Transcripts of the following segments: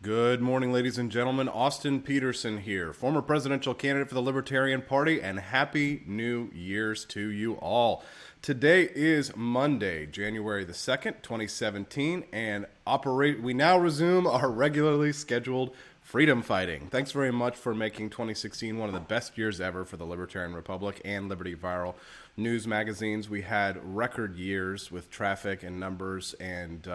Good morning, ladies and gentlemen. Austin Petersen here, former presidential candidate for the Libertarian Party, and Happy New Year's to you all. Today is Monday, January the 2nd, 2017, and we now resume our regularly scheduled freedom fighting. Thanks very much for making 2016 one of the best years ever for the Libertarian Republic and Liberty Viral news magazines. We had record years with traffic and numbers and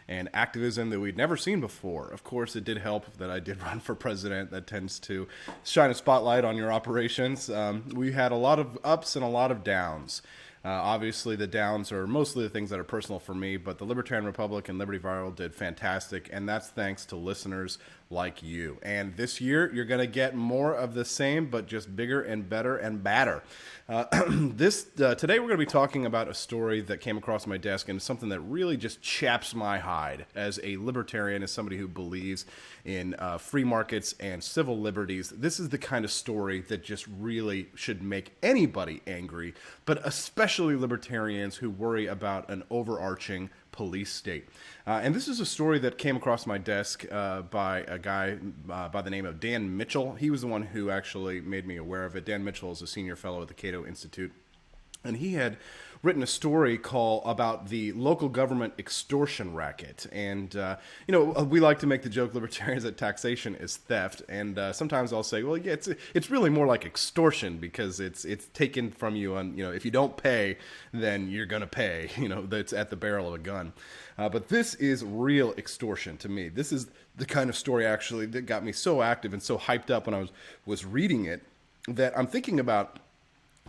activism that we'd never seen before. Of course, it did help that I did run for president. That tends to shine a spotlight on your operations. We had a lot of ups and a lot of downs. Obviously, the downs are mostly the things that are personal for me, but the Libertarian Republic and Liberty Viral did fantastic, and that's thanks to listeners like you. And this year, you're going to get more of the same, but just bigger and better and badder. Today, we're going to be talking about a story that came across my desk, and something that really just chaps my hide as a libertarian, as somebody who believes in free markets and civil liberties. This is the kind of story that just really should make anybody angry, but especially libertarians who worry about an overarching police state. And this is a story that came across my desk by a guy by the name of Dan Mitchell. He was the one who actually made me aware of it. Dan Mitchell is a senior fellow at the Cato Institute. And he had written a story about the local government extortion racket. And, we like to make the joke, libertarians, that taxation is theft. And sometimes I'll say, well, yeah, it's really more like extortion, because it's taken from you. And, if you don't pay, then you're going to pay. That's at the barrel of a gun. But this is real extortion to me. This is the kind of story, actually, that got me so active and so hyped up when I was reading it, that I'm thinking about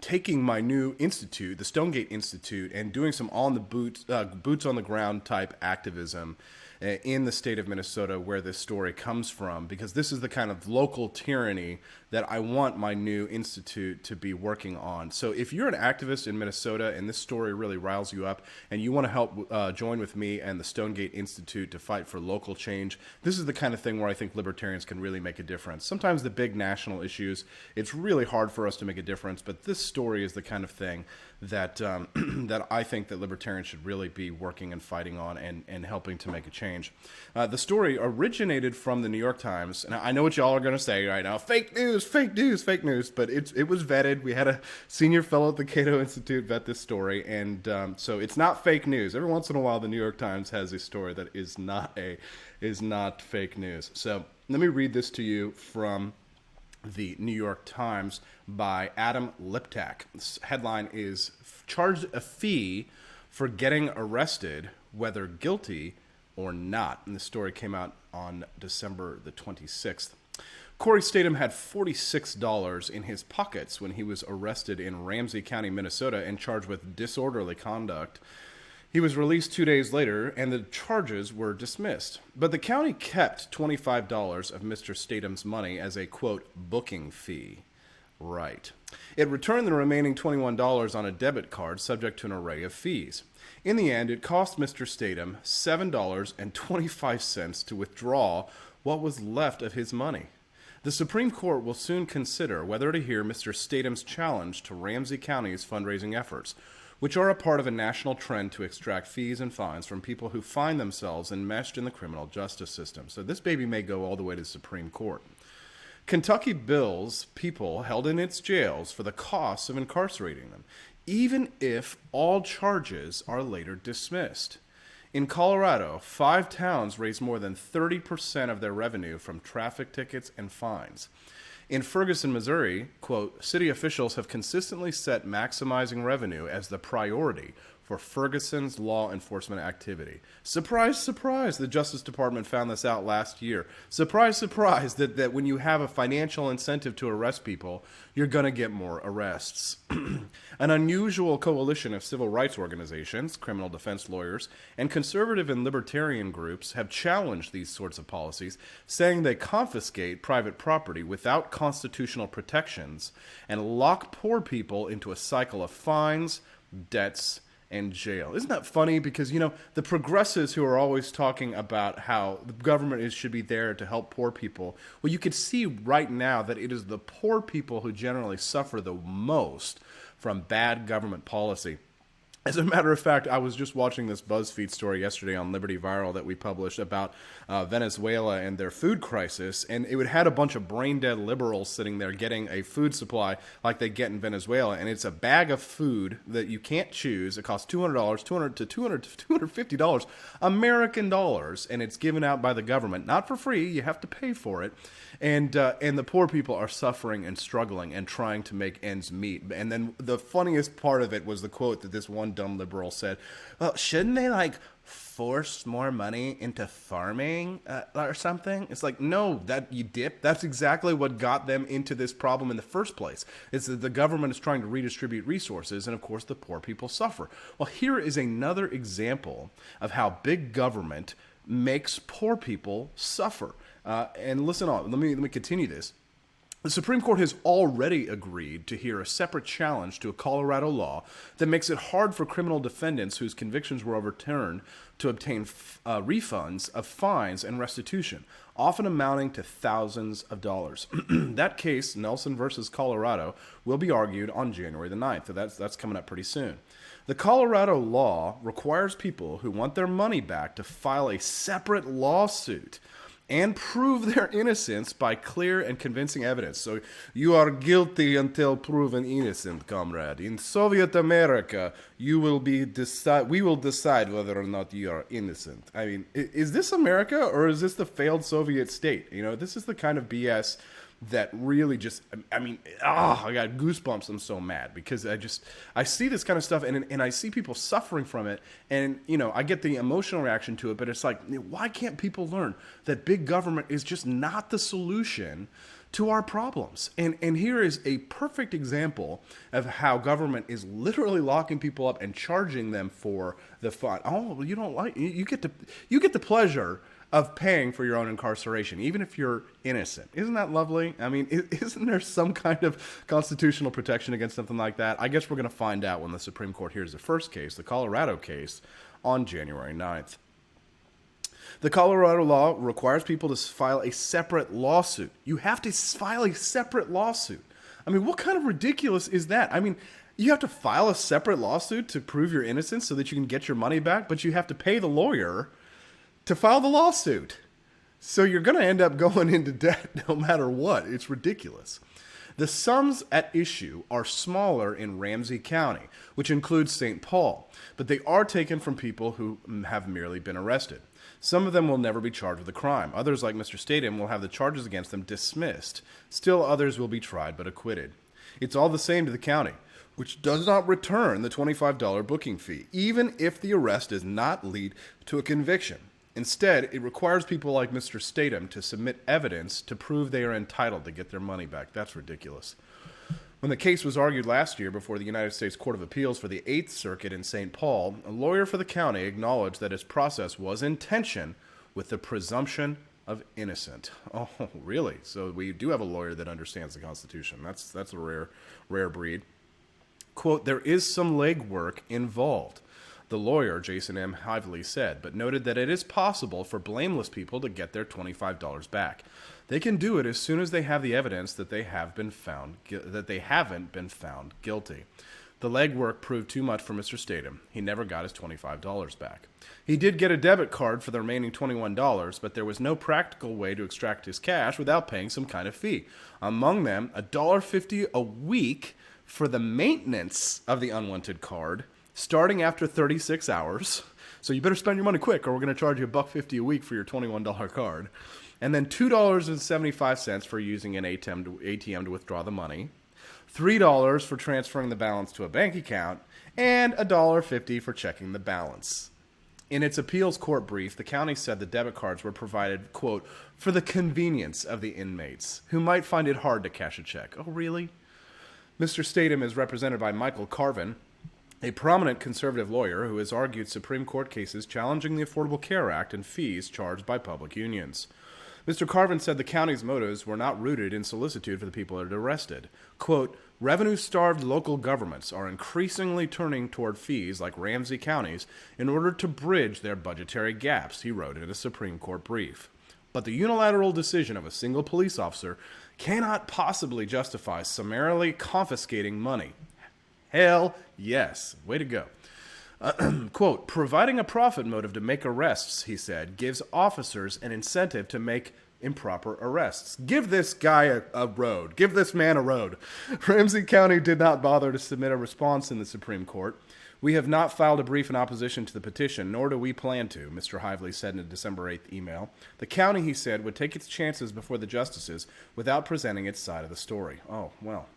taking my new institute, the Stonegate Institute, and doing some boots on the ground type activism in the state of Minnesota, where this story comes from, because this is the kind of local tyranny that I want my new institute to be working on. So if you're an activist in Minnesota and this story really riles you up and you want to help join with me and the Stonegate Institute to fight for local change, this is the kind of thing where I think libertarians can really make a difference. Sometimes the big national issues, it's really hard for us to make a difference, but this story is the kind of thing that that I think that libertarians should really be working and fighting on and helping to make a change. The story originated from the New York Times, and I know what y'all are going to say right now: fake news, fake news, fake news. But it was vetted. We had a senior fellow at the Cato Institute vet this story, and so it's not fake news. Every once in a while, the New York Times has a story that is not fake news. So let me read this to you from the New York Times by Adam Liptak. This headline is "Charged a Fee for Getting Arrested, Whether Guilty or Not." And the story came out on December the 26th. Corey Statham had $46 in his pockets when he was arrested in Ramsey County, Minnesota, and charged with disorderly conduct. He was released 2 days later, and the charges were dismissed. But the county kept $25 of Mr. Statham's money as a, quote, booking fee. Right. It returned the remaining $21 on a debit card subject to an array of fees. In the end, it cost Mr. Statham $7.25 to withdraw what was left of his money. The Supreme Court will soon consider whether to hear Mr. Statham's challenge to Ramsey County's fundraising efforts, which are a part of a national trend to extract fees and fines from people who find themselves enmeshed in the criminal justice system. So this baby may go all the way to the Supreme Court. Kentucky bills people held in its jails for the costs of incarcerating them, even if all charges are later dismissed. In Colorado, 5 towns raised more than 30% of their revenue from traffic tickets and fines. In Ferguson, Missouri, quote, city officials have consistently set maximizing revenue as the priority for Ferguson's law enforcement activity. Surprise, surprise, the Justice Department found this out last year. Surprise, surprise, that when you have a financial incentive to arrest people, you're going to get more arrests. An unusual coalition of civil rights organizations, criminal defense lawyers, and conservative and libertarian groups have challenged these sorts of policies, saying they confiscate private property without constitutional protections and lock poor people into a cycle of fines, debts, and jail. Isn't that funny? Because, the progressives who are always talking about how the government should be there to help poor people, well, you could see right now that it is the poor people who generally suffer the most from bad government policy. As a matter of fact, I was just watching this BuzzFeed story yesterday on Liberty Viral that we published about Venezuela and their food crisis, and it had a bunch of brain-dead liberals sitting there getting a food supply like they get in Venezuela, and it's a bag of food that you can't choose. It costs $200, $200 to $250 American dollars, and it's given out by the government, not for free. You have to pay for it. And the poor people are suffering and struggling and trying to make ends meet. And then the funniest part of it was the quote that this one dumb liberal said, well, shouldn't they force more money into farming or something? It's like, no, that you dip. That's exactly what got them into this problem in the first place. It's that the government is trying to redistribute resources, and of course the poor people suffer. Well, here is another example of how big government makes poor people suffer. And listen on, let me continue this. The Supreme Court has already agreed to hear a separate challenge to a Colorado law that makes it hard for criminal defendants whose convictions were overturned to obtain refunds of fines and restitution, often amounting to thousands of dollars. That case, Nelson versus Colorado, will be argued on January the 9th. So that's coming up pretty soon. The Colorado law requires people who want their money back to file a separate lawsuit and prove their innocence by clear and convincing evidence. So you are guilty until proven innocent, comrade. In Soviet America, we will decide whether or not you are innocent. I mean, is this America or is this the failed Soviet state? This is the kind of BS that really just, I got goosebumps. I'm so mad because I see this kind of stuff and I see people suffering from it. And, I get the emotional reaction to it, but it's like, why can't people learn that big government is just not the solution to our problems? And here is a perfect example of how government is literally locking people up and charging them for the fun. Oh, well, you get the pleasure of paying for your own incarceration, even if you're innocent. Isn't that lovely? I mean, isn't there some kind of constitutional protection against something like that? I guess we're going to find out when the Supreme Court hears the first case, the Colorado case, on January 9th. The Colorado law requires people to file a separate lawsuit. You have to file a separate lawsuit. I mean, what kind of ridiculous is that? I mean, you have to file a separate lawsuit to prove your innocence so that you can get your money back, but you have to pay the lawyer to file the lawsuit. So you're going to end up going into debt no matter what. It's ridiculous. The sums at issue are smaller in Ramsey County, which includes St. Paul, but they are taken from people who have merely been arrested. Some of them will never be charged with a crime. Others, like Mr. Statham, will have the charges against them dismissed. Still others will be tried but acquitted. It's all the same to the county, which does not return the $25 booking fee, even if the arrest does not lead to a conviction. Instead, it requires people like Mr. Statham to submit evidence to prove they are entitled to get their money back. That's ridiculous. When the case was argued last year before the United States Court of Appeals for the 8th Circuit in St. Paul, a lawyer for the county acknowledged that its process was in tension with the presumption of innocence. Oh, really? So we do have a lawyer that understands the Constitution. That's a rare breed. Quote, there is some legwork involved, the lawyer, Jason M. Hively, said, but noted that it is possible for blameless people to get their $25 back. They can do it as soon as they have the evidence that they haven't been found guilty. The legwork proved too much for Mr. Statham. He never got his $25 back. He did get a debit card for the remaining $21, but there was no practical way to extract his cash without paying some kind of fee. Among them, $1.50 a week for the maintenance of the unwanted card, starting after 36 hours. So you better spend your money quick or we're going to charge you $1.50 a week for your $21 card. And then $2.75 for using an ATM to withdraw the money. $3 for transferring the balance to a bank account. And $1.50 for checking the balance. In its appeals court brief, the county said the debit cards were provided, quote, for the convenience of the inmates, who might find it hard to cash a check. Oh, really? Mr. Statham is represented by Michael Carvin, a prominent conservative lawyer who has argued Supreme Court cases challenging the Affordable Care Act and fees charged by public unions. Mr. Carvin said the county's motives were not rooted in solicitude for the people it arrested. Quote, revenue-starved local governments are increasingly turning toward fees like Ramsey County's in order to bridge their budgetary gaps, he wrote in a Supreme Court brief. But the unilateral decision of a single police officer cannot possibly justify summarily confiscating money. Hell yes. Way to go. Quote, providing a profit motive to make arrests, he said, gives officers an incentive to make improper arrests. Give this guy a road. Give this man a road. Ramsey County did not bother to submit a response in the Supreme Court. We have not filed a brief in opposition to the petition, nor do we plan to, Mr. Hively said in a December 8th email. The county, he said, would take its chances before the justices without presenting its side of the story. Oh, well.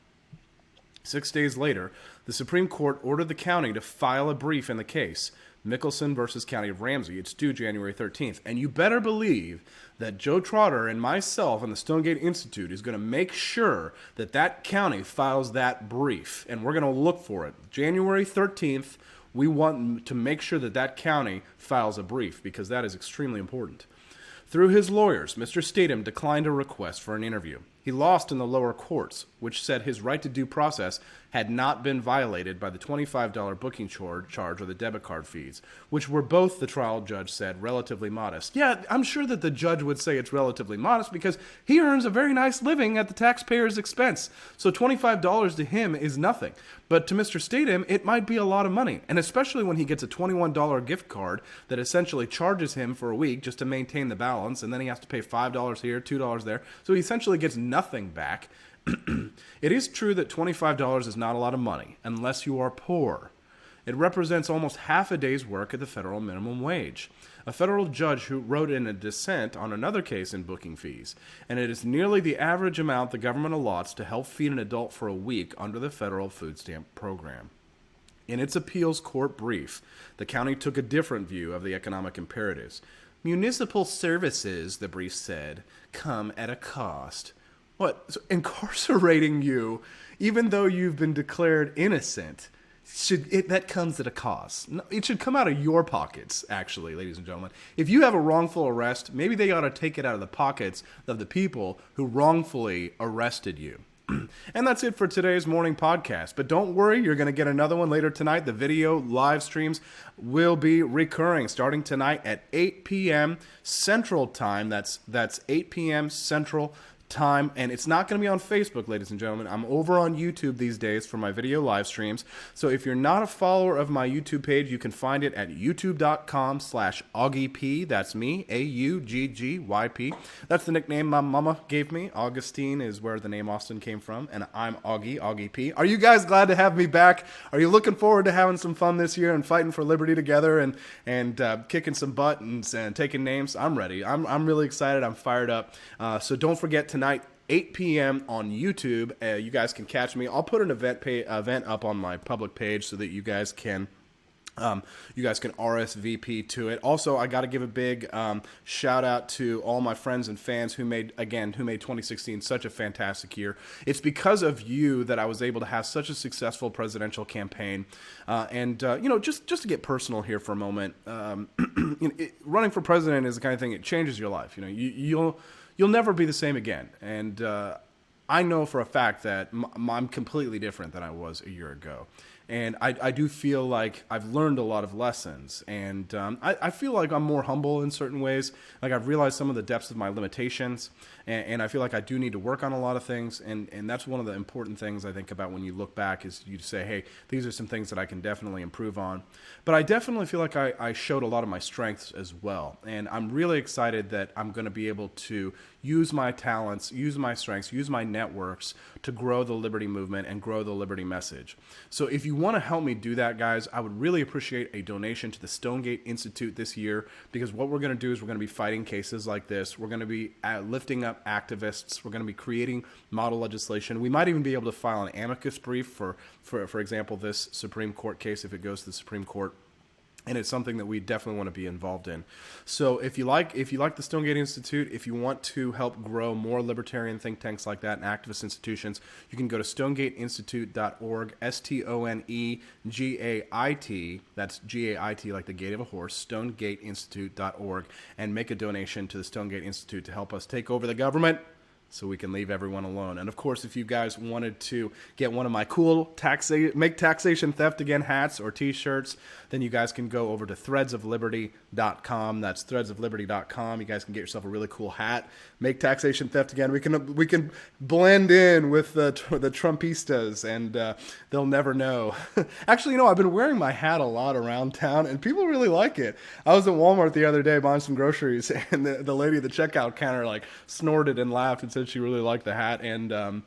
6 days later, the Supreme Court ordered the county to file a brief in the case, Nicholson versus County of Ramsey. It's due January 13th. And you better believe that Joe Trotter and myself and the Stonegate Institute is going to make sure that that county files that brief. And we're going to look for it. January 13th, we want to make sure that that county files a brief because that is extremely important. Through his lawyers, Mr. Statham declined a request for an interview. He lost in the lower courts, which said his right to due process had not been violated by the $25 booking charge or the debit card fees, which were both, the trial judge said, relatively modest. Yeah, I'm sure that the judge would say it's relatively modest because he earns a very nice living at the taxpayer's expense. So $25 to him is nothing. But to Mr. Statham, it might be a lot of money, and especially when he gets a $21 gift card that essentially charges him for a week just to maintain the balance, and then he has to pay $5 here, $2 there. So he essentially gets nothing back. It is true that $25 is not a lot of money, unless you are poor. It represents almost half a day's work at the federal minimum wage. A federal judge who wrote in a dissent on another case in booking fees, and it is nearly the average amount the government allots to help feed an adult for a week under the federal food stamp program. In its appeals court brief, the county took a different view of the economic imperatives. Municipal services, the brief said, come at a cost. What? So incarcerating you, even though you've been declared innocent, that comes at a cost. It should come out of your pockets, actually, ladies and gentlemen. If you have a wrongful arrest, maybe they ought to take it out of the pockets of the people who wrongfully arrested you. And that's it for today's morning podcast. But don't worry, you're going to get another one later tonight. The video live streams will be recurring starting tonight at 8 p.m. Central Time. That's 8 p.m. Central Time, and it's not going to be on Facebook, ladies and gentlemen. I'm over on YouTube these days for my video live streams. So if you're not a follower of my YouTube page, you can find it at youtube.com/AuggieP. That's me, AUGGYP. That's the nickname my mama gave me. Augustine is where the name Austin came from, and I'm Augie P. Are you guys glad to have me back? Are you looking forward to having some fun this year and fighting for liberty together and kicking some buttons and taking names? I'm ready. I'm really excited. I'm fired up. So don't forget tonight, 8 p.m. on YouTube. You guys can catch me. I'll put an event up on my public page so that you guys can RSVP to it. Also, I got to give a big shout out to all my friends and fans who made 2016 such a fantastic year. It's because of you that I was able to have such a successful presidential campaign. Just to get personal here for a moment, running for president is the kind of thing, it changes your life. You'll never be the same again. And I know for a fact that I'm completely different than I was a year ago. And I do feel like I've learned a lot of lessons. And I feel like I'm more humble in certain ways. Like I've realized some of the depths of my limitations. And I feel like I do need to work on a lot of things. And that's one of the important things I think about when you look back is you say, hey, these are some things that I can definitely improve on. But I definitely feel like I showed a lot of my strengths as well. And I'm really excited that I'm going to be able to use my talents, use my strengths, use my networks to grow the liberty movement and grow the liberty message. So if you want to help me do that, guys, I would really appreciate a donation to the Stonegate Institute this year, because what we're going to do is we're going to be fighting cases like this. We're going to be lifting up activists. We're going to be creating model legislation. We might even be able to file an amicus brief for example, this Supreme Court case if it goes to the Supreme Court. And it's something that we definitely want to be involved in. So if you like the Stonegate Institute, if you want to help grow more libertarian think tanks like that and activist institutions, you can go to stonegateinstitute.org, STONEGAIT, that's GAIT like the gate of a horse, stonegateinstitute.org, and make a donation to the Stonegate Institute to help us take over the government so we can leave everyone alone. And of course, if you guys wanted to get one of my cool Make Taxation Theft Again hats or t-shirts, then you guys can go over to threadsofliberty.com. That's threadsofliberty.com. You guys can get yourself a really cool hat. Make Taxation Theft Again. We can blend in with the Trumpistas, and they'll never know. Actually, I've been wearing my hat a lot around town, and people really like it. I was at Walmart the other day buying some groceries, and the lady at the checkout counter like snorted and laughed and said she really liked the hat. And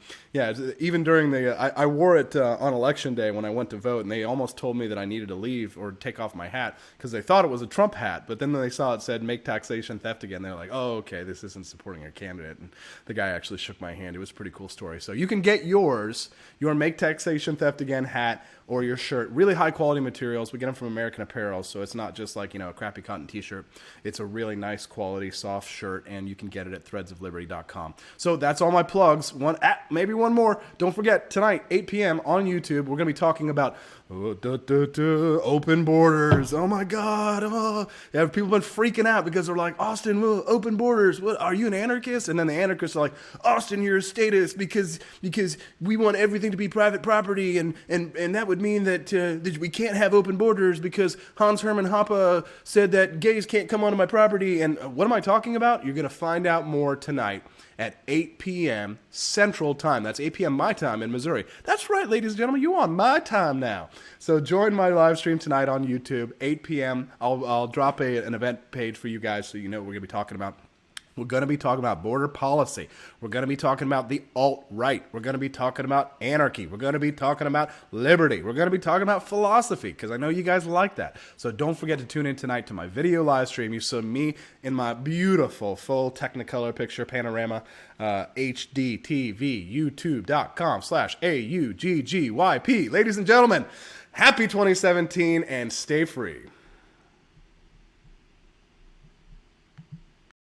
even during I wore it on election day when I went to vote, and they almost told me that I needed to leave or take off my hat because they thought it was a Trump hat. But then when they saw it said "Make Taxation Theft Again," they're like, "Oh, okay, this isn't supporting a candidate." And the guy actually shook my hand. It was a pretty cool story. So you can get your Make Taxation Theft Again hat or your shirt. Really high quality materials. We get them from American Apparel, so it's not just like a crappy cotton t-shirt. It's a really nice quality soft shirt, and you can get it at threadsofliberty.com. So that's all my plugs. Maybe one more. Don't forget, tonight, 8 p.m. on YouTube, we're going to be talking about open borders. Oh my God. Yeah, people have been freaking out because they're like, Austin, open borders. What, are you an anarchist? And then the anarchists are like, Austin, you're a statist because we want everything to be private property, and that would mean that we can't have open borders because Hans Hermann Hoppe said that gays can't come onto my property. And what am I talking about? You're going to find out more tonight at 8 p.m. Central Time. That's 8 p.m. my time in Missouri. That's right, ladies and gentlemen, you're on my time now. So join my live stream tonight on YouTube, 8 p.m. I'll drop an event page for you guys so you know what we're going to be talking about. We're going to be talking about border policy. We're going to be talking about the alt-right. We're going to be talking about anarchy. We're going to be talking about liberty. We're going to be talking about philosophy, because I know you guys like that. So don't forget to tune in tonight to my video live stream. You saw me in my beautiful full Technicolor picture panorama, HD TV, youtube.com/AUGGYP. Ladies and gentlemen, happy 2017 and stay free.